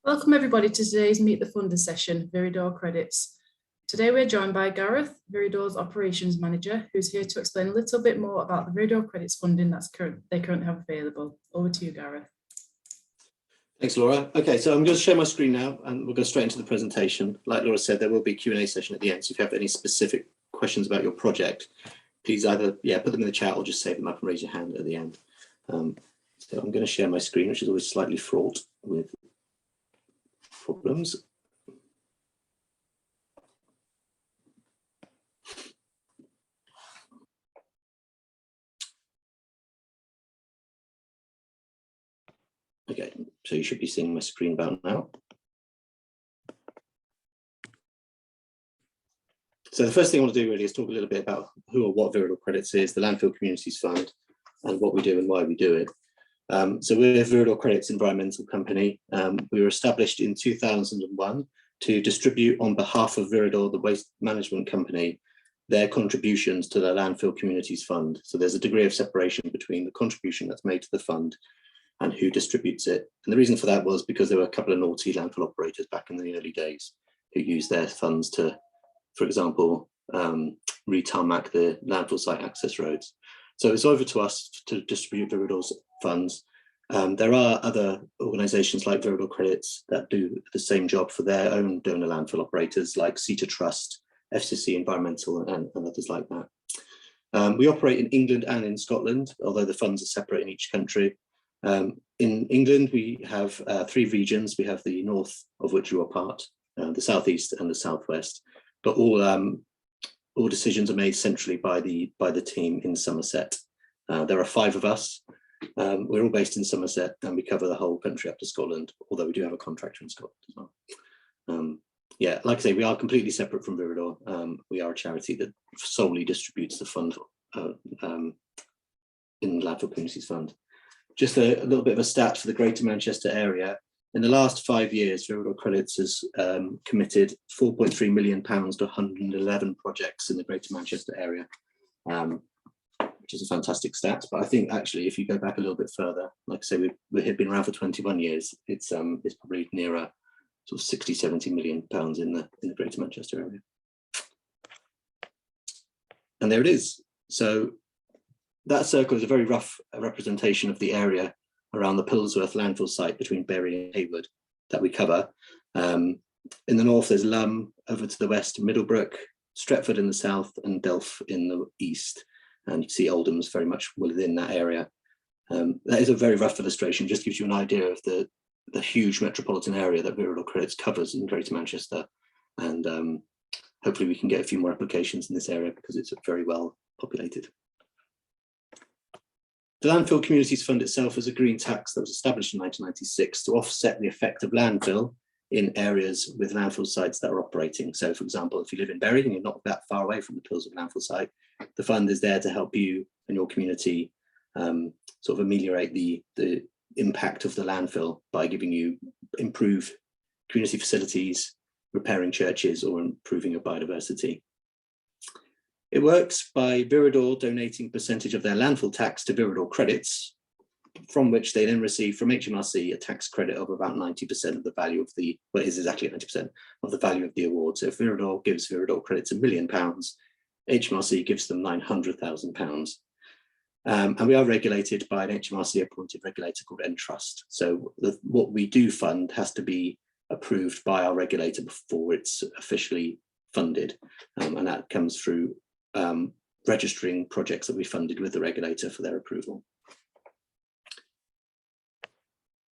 Welcome everybody to today's Meet the Funder session, Viridor Credits. Today we're joined by Gareth, Viridor's Operations Manager, who's here to explain a little bit more about the Viridor Credits funding they currently have available. Over to you, Gareth. Thanks, Laura. Okay, so I'm going to share my screen now and we'll go straight into the presentation. Like Laura said, there will be a Q&A session at the end, so if you have any specific questions about your project, please either put them in the chat or just save them up and raise your hand at the end. So I'm going to share my screen, which is always slightly fraught with problems. Okay, so you should be seeing my screen about now. So the first thing I want to do really is talk a little bit about who or what Viridor Credits is, the Landfill Communities Fund, and what we do and why we do it. So we're Viridor Credits Environmental Company. We were established in 2001 to distribute on behalf of Viridor, the waste management company, their contributions to the Landfill Communities Fund. So there's a degree of separation between the contribution that's made to the fund and who distributes it. And the reason for that was because there were a couple of naughty landfill operators back in the early days who used their funds to, for example, re-tarmac the landfill site access roads. So it's over to us to distribute Viridor's funds. There are other organisations like Viridor Credits that do the same job for their own donor landfill operators, like CETA Trust, FCC Environmental, and others like that. We operate in England and in Scotland, although the funds are separate in each country. In England, we have 3 regions. We have the north, of which you are part, the southeast, and the southwest. But all decisions are made centrally by the team in Somerset. There are 5 of us. We're all based in Somerset, and we cover the whole country up to Scotland, although we do have a contractor in Scotland as well. Yeah, like I say, we are completely separate from Viridor. We are a charity that solely distributes the fund in the Landfill Communities Fund. Just a little bit of a stat for the Greater Manchester area. In the last 5 years, Viridor Credits has committed £4.3 million to 111 projects in the Greater Manchester area, which is a fantastic stat. But I think actually, if you go back a little bit further, like I say, we've been around for 21 years. It's probably nearer sort of 60, 70 million pounds in the Greater Manchester area. And there it is. So that circle is a very rough representation of the area around the Pillsworth landfill site between Bury and Hayward that we cover. In the north, there's Lum, over to the west, Middlebrook, Stretford in the south, and Delph in the east. And you see Oldham's very much within that area. That is a very rough illustration, just gives you an idea of the huge metropolitan area that Viridor Credits covers in Greater Manchester. And hopefully we can get a few more applications in this area because it's very well populated. The Landfill Communities Fund itself is a green tax that was established in 1996 to offset the effect of landfill in areas with landfill sites that are operating. So, for example, if you live in Bury and you're not that far away from the Pillsworth landfill site, the fund is there to help you and your community sort of ameliorate the impact of the landfill by giving you improved community facilities, repairing churches, or improving your biodiversity. It works by Viridor donating a percentage of their landfill tax to Viridor Credits, from which they then receive from HMRC a tax credit of about 90% of the value of the, well, it is exactly 90% of the value of the award. So if Viridor gives Viridor Credits £1 million, HMRC gives them £900,000. And we are regulated by an HMRC appointed regulator called Entrust. So what we do fund has to be approved by our regulator before it's officially funded. And that comes through registering projects that we funded with the regulator for their approval.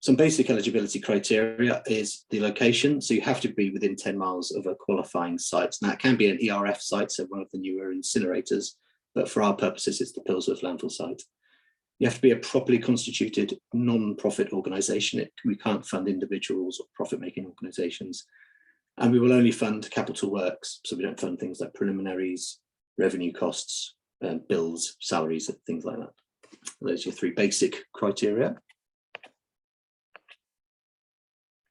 Some basic eligibility criteria is the location. So you have to be within 10 miles of a qualifying site. And that can be an ERF site, so one of the newer incinerators, but for our purposes, it's the Pillsworth landfill site. You have to be a properly constituted non-profit organisation. We can't fund individuals or profit-making organisations. And we will only fund capital works. So we don't fund things like preliminaries, revenue costs, bills, salaries, things like that. Those are your 3 basic criteria.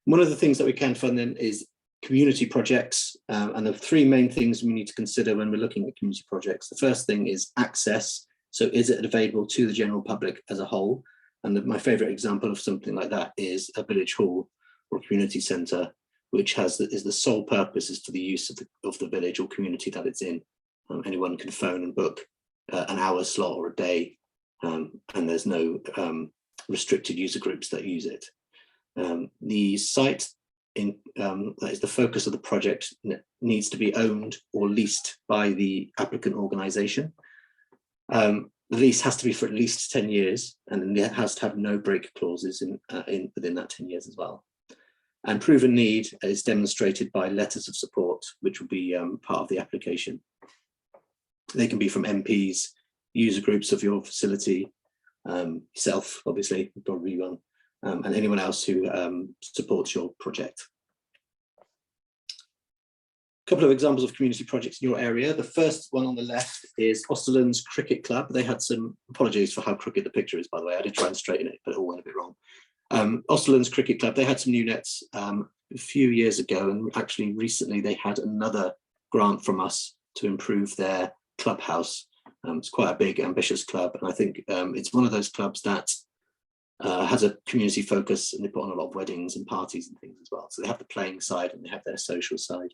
One of the things that we can fund then is community projects. And the 3 main things we need to consider when we're looking at community projects. The first thing is access. So is it available to the general public as a whole? And my favourite example of something like that is a village hall or a community centre, which is the sole purpose is for the use of the village or community that it's in. Anyone can phone and book an hour slot or a day, and there's no restricted user groups that use it. The site that is the focus of the project needs to be owned or leased by the applicant organisation. The lease has to be for at least 10 years, and it has to have no break clauses within that 10 years as well. And proven need is demonstrated by letters of support, which will be part of the application. They can be from MPs, user groups of your facility, yourself, obviously, would probably be one, and anyone else who supports your project. A couple of examples of community projects in your area. The first one on the left is Osterland's Cricket Club. They had some, apologies for how crooked the picture is, by the way. I did try and straighten it, but it all went a bit wrong. Osterland's Cricket Club, they had some new nets a few years ago, and actually recently they had another grant from us to improve their clubhouse. It's quite a big, ambitious club, and I think it's one of those clubs that has a community focus, and they put on a lot of weddings and parties and things as well. So they have the playing side and they have their social side.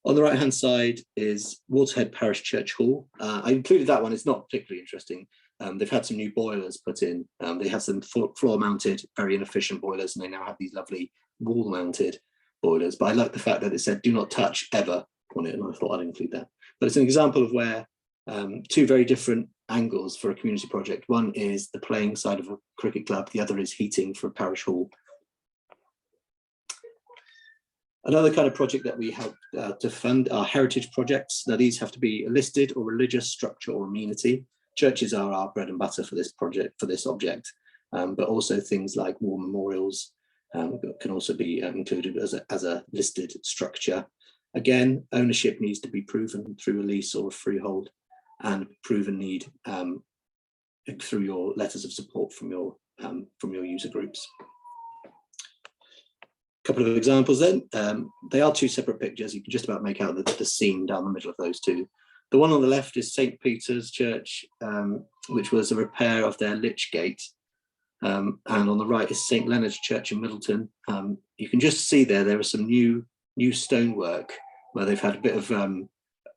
On the right hand side is Waterhead Parish Church Hall. I included that one. It's not particularly interesting. They've had some new boilers put in. They had some floor mounted, very inefficient boilers, and they now have these lovely wall mounted boilers. But I like the fact that it said do not touch ever on it, and I thought I'd include that. But it's an example of where two very different angles for a community project. One is the playing side of a cricket club, the other is heating for a parish hall. Another kind of project that we help to fund are heritage projects. Now these have to be a listed or religious structure or amenity. Churches are our bread and butter for this project, for this object, but also things like war memorials can also be included as a listed structure. Again, ownership needs to be proven through a lease or a freehold, and proven need through your letters of support from your user groups. A couple of examples then. They are two separate pictures. You can just about make out the scene down the middle of those two. The one on the left is St. Peter's Church, which was a repair of their lich gate. And on the right is St. Leonard's Church in Middleton. You can just see there are some new stonework where they've had a bit of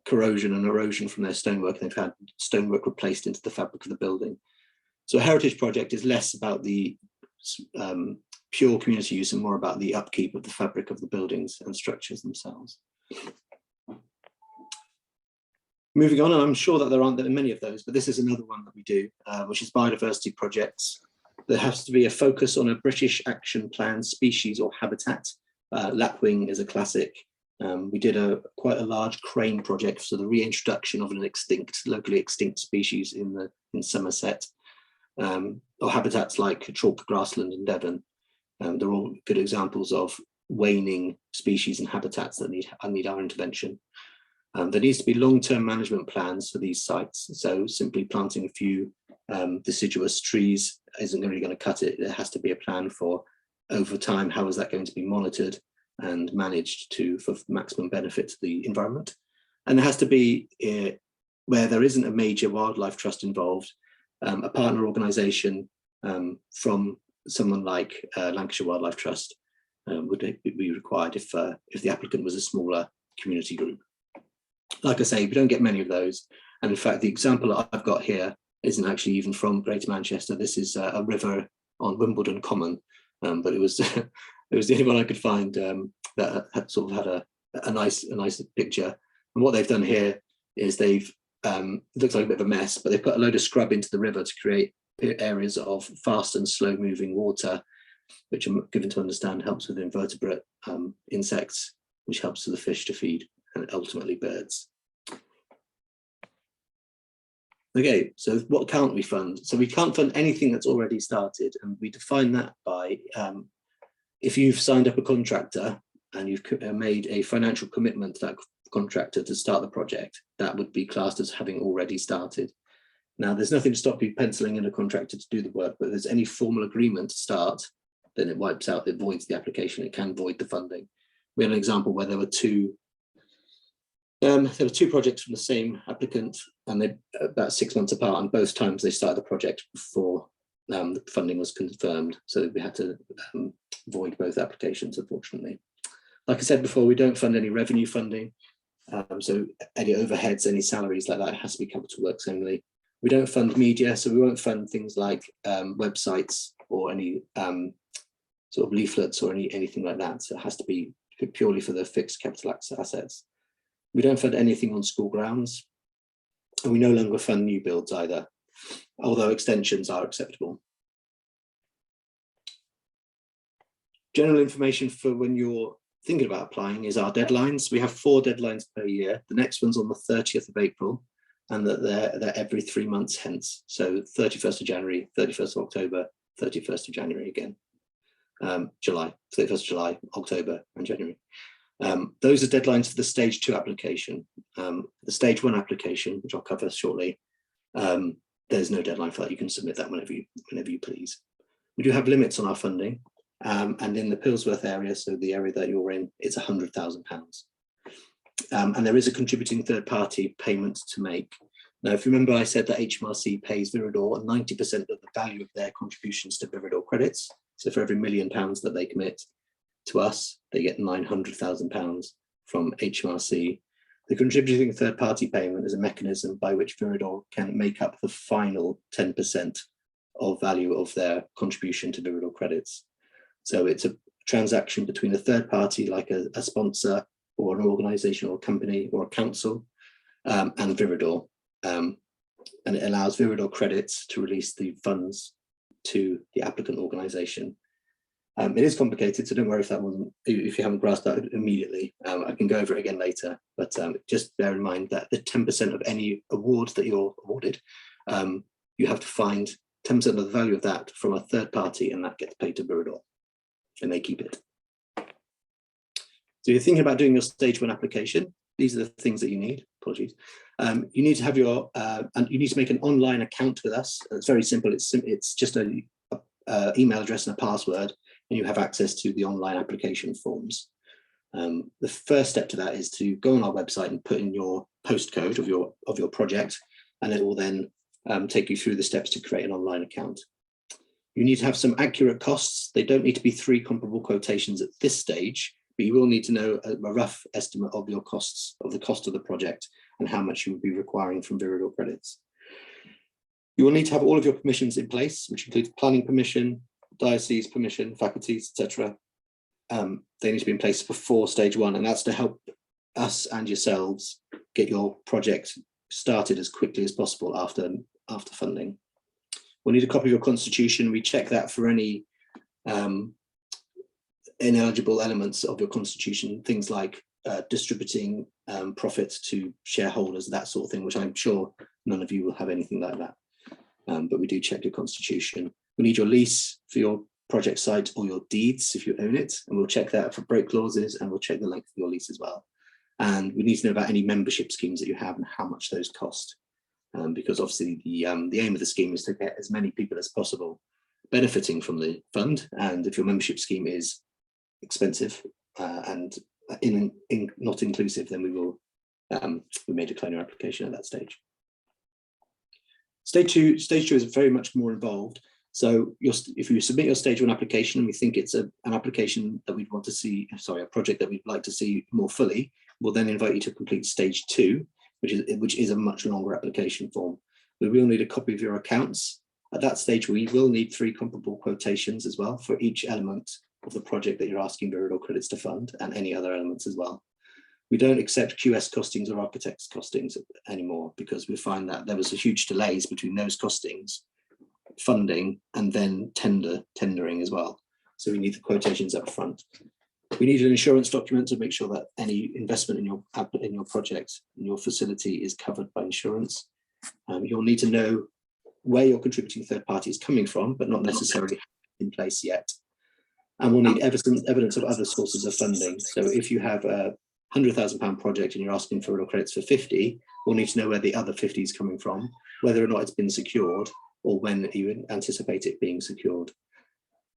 corrosion and erosion from their stonework. They've had stonework replaced into the fabric of the building. So a heritage project is less about the pure community use and more about the upkeep of the fabric of the buildings and structures themselves. Moving on, and I'm sure that there aren't many of those, but this is another one that we do, which is biodiversity projects. There has to be a focus on a British Action Plan species or habitat. Lapwing is a classic. We did quite a large crane project for the reintroduction of an locally extinct species in Somerset, or habitats like chalk grassland in Devon. They're all good examples of waning species and habitats that need our intervention. There needs to be long-term management plans for these sites. So simply planting a few deciduous trees isn't really going to cut it. There has to be a plan for over time, how is that going to be monitored and managed for maximum benefit to the environment. And there has to be, where there isn't a major wildlife trust involved, a partner organisation from someone like Lancashire Wildlife Trust would be required if the applicant was a smaller community group. Like I say, we don't get many of those. And in fact, the example that I've got here isn't actually even from Greater Manchester. This is a river on Wimbledon Common, but it was it was the only one I could find that had sort of had a nice picture. And what they've done here is they've it looks like a bit of a mess, but they've put a load of scrub into the river to create areas of fast and slow moving water, which I'm given to understand helps with invertebrate insects, which helps for the fish to feed and ultimately birds. Okay, so what can't we fund? So we can't fund anything that's already started, and we define that by if you've signed up a contractor and you've made a financial commitment to that contractor to start the project, that would be classed as having already started. Now, there's nothing to stop you penciling in a contractor to do the work, but if there's any formal agreement to start, then it wipes out, it voids the application, it can void the funding. We had an example where there were two projects from the same applicant, and they about 6 months apart, and both times they started the project before the funding was confirmed, so we had to void both applications, unfortunately. Like I said before, we don't fund any revenue funding, so any overheads, any salaries like that has to be capital works only. We don't fund media, so we won't fund things like websites or any sort of leaflets or anything like that. So it has to be purely for the fixed capital assets. We don't fund anything on school grounds, and we no longer fund new builds either, although extensions are acceptable. General information for when you're thinking about applying is our deadlines. We have 4 deadlines per year. The next one's on the 30th of April, and that they're every 3 months hence. So 31st of January, 31st of October, 31st of January again. July, 31st of July, October and January. Those are deadlines for the stage 2 application. The stage 1 application, which I'll cover shortly, there's no deadline for that. You can submit that whenever you please. We do have limits on our funding, and in the Pillsworth area, so the area that you're in, it's £100,000. And there is a contributing third party payment to make. Now, if you remember, I said that HMRC pays Viridor 90% of the value of their contributions to Viridor credits. So for every £1 million that they commit to us, they get £900,000 from HMRC. The contributing third party payment is a mechanism by which Viridor can make up the final 10% of value of their contribution to Viridor credits. So it's a transaction between a third party, like a sponsor or an organisation or a company or a council, and Viridor. And it allows Viridor credits to release the funds to the applicant organisation. It is complicated, so don't worry if you haven't grasped that immediately. I can go over it again later, but just bear in mind that the 10% of any award that you're awarded, you have to find 10% of the value of that from a third party, and that gets paid to Viridor, and they keep it. So you're thinking about doing your stage 1 application. These are the things that you need. Apologies. You need to have and you need to make an online account with us. It's very simple. It's just a email address and a password, and you have access to the online application forms. The first step to that is to go on our website and put in your postcode of your project, and it will then take you through the steps to create an online account. You need to have some accurate costs. They don't need to be 3 comparable quotations at this stage, but you will need to know a rough estimate of your costs, of the cost of the project, and how much you would be requiring from Viridor credits. You will need to have all of your permissions in place, which includes planning permission, diocese permission, faculties, etc. They need to be in place before stage 1, and that's to help us and yourselves get your project started as quickly as possible after funding. We'll need a copy of your constitution. We check that for any ineligible elements of your constitution, things like distributing profits to shareholders, that sort of thing, which I'm sure none of you will have anything like that. But we do check your constitution. We need your lease for your project site, or your deeds if you own it, and we'll check that for break clauses, and we'll check the length of your lease as well. And we need to know about any membership schemes that you have and how much those cost, because obviously the aim of the scheme is to get as many people as possible benefiting from the fund. And if your membership scheme is expensive and not inclusive, then we may decline your application at that stage. Stage two is very much more involved. So if you submit your stage 1 application and we think it's an application that we'd want to see, a project that we'd like to see more fully, we'll then invite you to complete stage 2, which is a much longer application form. We will need a copy of your accounts. At that stage, we will need 3 comparable quotations as well for each element of the project that you're asking Viridor credits to fund, and any other elements as well. We don't accept QS costings or architects costings anymore, because we find that there was a huge delays between those costings, funding, and then tendering as well. So we need the quotations up front. We need an insurance document to make sure that any investment in your project, in your facility, is covered by insurance. You'll need to know where your contributing third party is coming from, but not necessarily in place yet. And we'll need evidence of other sources of funding. So if you have a £100,000 project and you're asking for Viridor credits for 50, we'll need to know where the other 50 is coming from, whether or not it's been secured, or when you anticipate it being secured.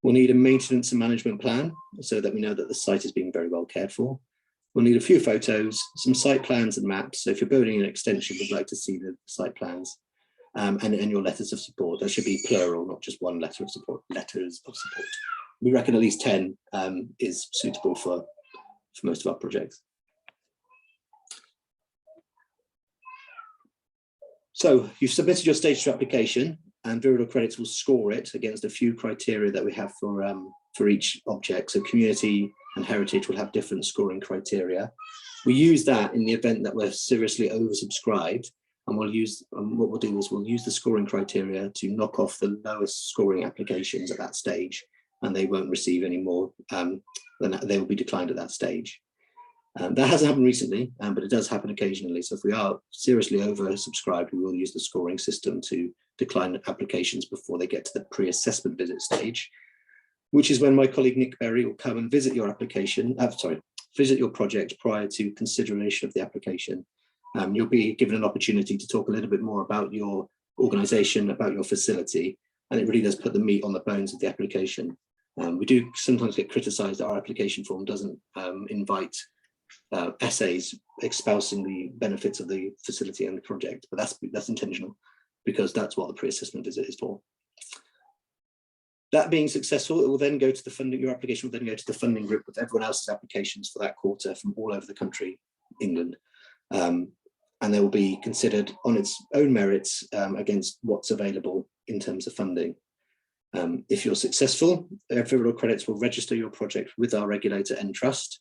We'll need a maintenance and management plan so that we know that the site is being very well cared for. We'll need a few photos, some site plans and maps. So if you're building an extension, we'd like to see the site plans. and your letters of support. There should be plural, not just one letter of support, letters of support. We reckon at least 10 is suitable for most of our projects. So you've submitted your stage 2 application, and Viridor Credits will score it against a few criteria that we have for each object. So community and heritage will have different scoring criteria. We use that in the event that we're seriously oversubscribed, and what we'll do is we'll use the scoring criteria to knock off the lowest scoring applications at that stage, and they won't receive any more, then they will be declined at that stage. That hasn't happened recently, but it does happen occasionally. So if we are seriously oversubscribed, we will use the scoring system to decline applications before they get to the pre-assessment visit stage, which is when my colleague Nick Berry will come and visit your application, visit your project prior to consideration of the application. You'll be given an opportunity to talk a little bit more about your organisation, about your facility, and it really does put the meat on the bones of the application. We do sometimes get criticised that our application form doesn't invite essays espousing the benefits of the facility and the project, but that's intentional, because that's what the pre-assessment visit is for. That being successful, it will then go to the funding. Your application will then go to the funding group with everyone else's applications for that quarter from all over the country, England, and they will be considered on its own merits against what's available in terms of funding. If you're successful, Viridor Credits will register your project with our regulator Entrust,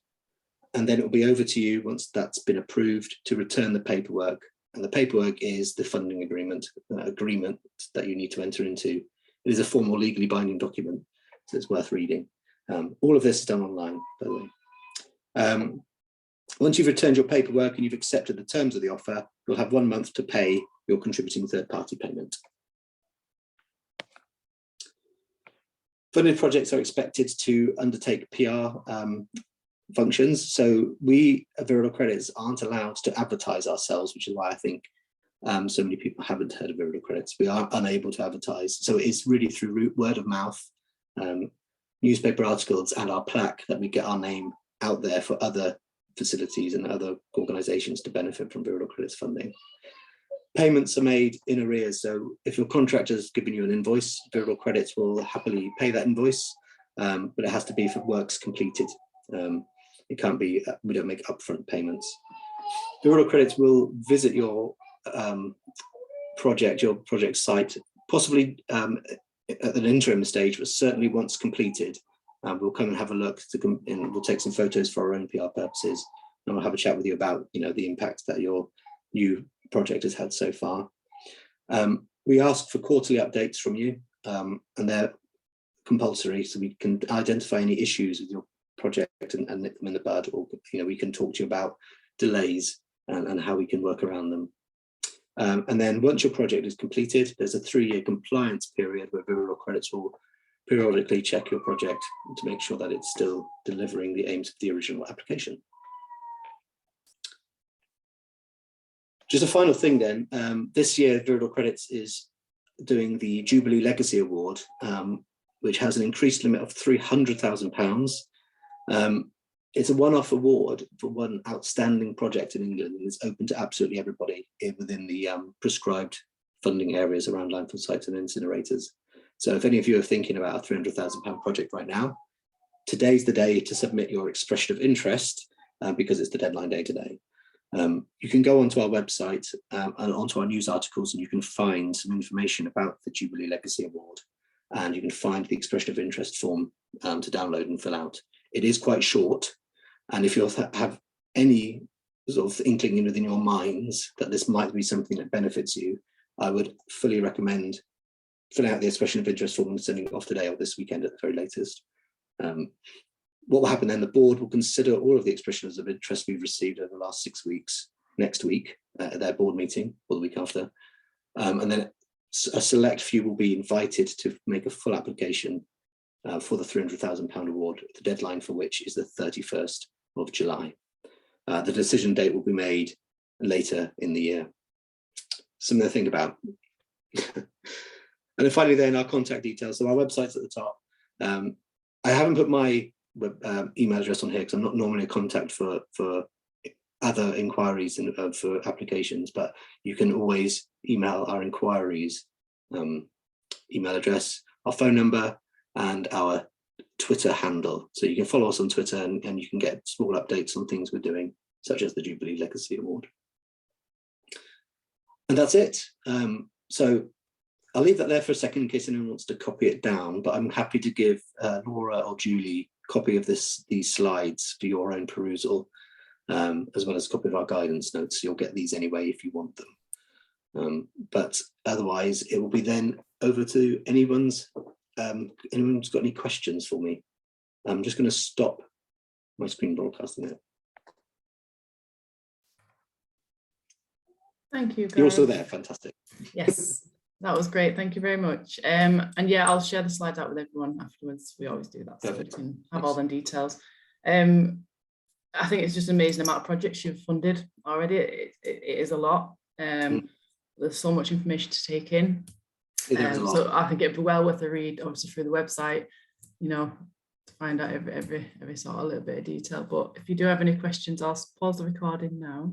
and then it will be over to you once that's been approved to return the paperwork. And the paperwork is the funding agreement that you need to enter into. It is a formal legally binding document, so it's worth reading. All of this is done online, by the way. Once you've returned your paperwork and you've accepted the terms of the offer, you'll have 1 month to pay your contributing third-party payment. Funded projects are expected to undertake PR functions. So we at Viridor Credits aren't allowed to advertise ourselves, which is why I think so many people haven't heard of Viridor Credits. We are unable to advertise. So it's really through word of mouth, newspaper articles, and our plaque that we get our name out there for other facilities and other organisations to benefit from Viridor Credits funding. Payments are made in arrears. So if your contractor's given you an invoice, Viridor Credits will happily pay that invoice, but it has to be for works completed. It can't be, we don't make upfront payments. Viridor Credits will visit your project site, possibly at an interim stage, but certainly once completed. We'll come and have a look, and we'll take some photos for our own PR purposes, and we'll have a chat with you about the impact that your new project has had so far. We ask for quarterly updates from you, and they're compulsory, so we can identify any issues with your project and nip them in the bud, or we can talk to you about delays and how we can work around them. And then once your project is completed, there's a 3-year compliance period where Viridor Credits will periodically check your project to make sure that it's still delivering the aims of the original application. Just a final thing then, this year Viridor Credits is doing the Jubilee Legacy Award, which has an increased limit of £300,000. It's a one-off award for one outstanding project in England, and it's open to absolutely everybody within the prescribed funding areas around landfill sites and incinerators. So if any of you are thinking about a £300,000 project right now, today's the day to submit your expression of interest, because it's the deadline day today. You can go onto our website and onto our news articles, and you can find some information about the Jubilee Legacy Award, and you can find the expression of interest form to download and fill out. It is quite short, and if you have any sort of inkling within your minds that this might be something that benefits you, I would fully recommend filling out the expression of interest form and sending it off today or this weekend at the very latest. What will happen then, the board will consider all of the expressions of interest we've received over the last 6 weeks next week at their board meeting, or the week after. And then a select few will be invited to make a full application for the £300,000 award, the deadline for which is the 31st of July. The decision date will be made later in the year. Something to think about. And then finally then, our contact details. So our website's at the top. I haven't put my email address on here because I'm not normally a contact for other inquiries and for applications, but you can always email our inquiries email address, our phone number, and our Twitter handle. So you can follow us on Twitter and you can get small updates on things we're doing, such as the Jubilee Legacy Award. And that's it. So I'll leave that there for a second in case anyone wants to copy it down, but I'm happy to give Laura or Julie a copy of these slides for your own perusal, as well as a copy of our guidance notes. You'll get these anyway if you want them. But otherwise, it will be then over to anyone's got any questions for me. I'm just going to stop my screen broadcasting now. Thank you, Gareth. You're also there, fantastic. Yes, that was great. Thank you very much. And yeah, I'll share the slides out with everyone afterwards. We always do that, so we can have all them details. I think it's just an amazing amount of projects you've funded already. It is a lot. There's so much information to take in. So I think it'd be well worth a read, obviously through the website, you know, to find out every sort of little bit of detail. But if you do have any questions, I'll pause the recording now.